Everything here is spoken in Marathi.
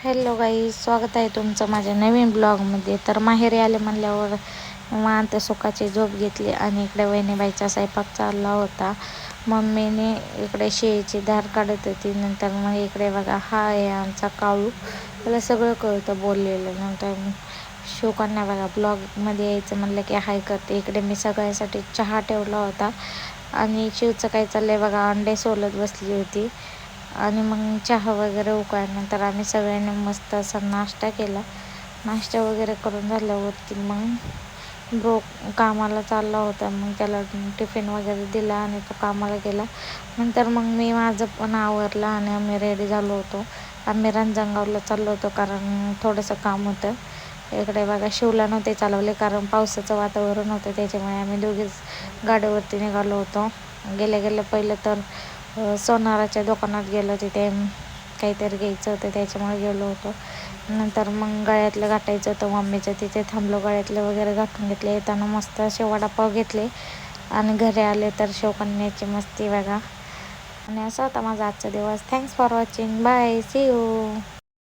हॅलो गाई, स्वागत आहे तुमचं माझ्या नवीन ब्लॉगमध्ये. तर माहेरी आले म्हणल्यावर निवांत सुखाची झोप घेतली आणि इकडे वहिनीबाईचा स्वयंपाक चालला होता. मम्मीने इकडे शेळीची धार काढत होती. नंतर मग इकडे बघा, हा आहे आमचा काळू. त्याला सगळं कळतं बोललेलं. नंतर शोकांना बघा ब्लॉगमध्ये यायचं म्हणलं की हाय करते. इकडे मी सगळ्यासाठी चहा ठेवला होता आणि शिवचं काय चाललंय बघा, अंडे सोलत बसली होती. आणि मग चहा वगैरे उकळल्यानंतर आम्ही सगळ्यांनी मस्त असा नाश्ता केला. नाश्ता वगैरे करून झाल्यावरती मग कामाला चालला होता. मग त्याला टिफिन वगैरे दिला आणि तो कामाला गेला. नंतर मग मी माझं पण आवरलं आणि आम्ही रेडी झालो होतो. आम्ही रांजणगावला चाललो होतो कारण थोडंसं काम होतं. इकडे बघा, शिवला नव्हते चालवले कारण पावसाचं वातावरण होतं, त्याच्यामुळे आम्ही दोघीच गाडीवरती निघालो होतो. गेल्या पहिलं तर सोनाराच्या दुकानात गेलो, तिथे काहीतरी घ्यायचं होतं त्याच्यामुळे गेलो होतो. नंतर मग गळ्यातलं गाठायचं होतं मम्मीचं, तिथे थांबलो, गळ्यातलं वगैरे गाठून घेतले. येताना मस्त असे वडापाव घेतले आणि घरी आले तर शेवकन्याची मस्ती बघा. आणि असा होता माझा आजचा दिवस. Thanks for watching. Bye, see you.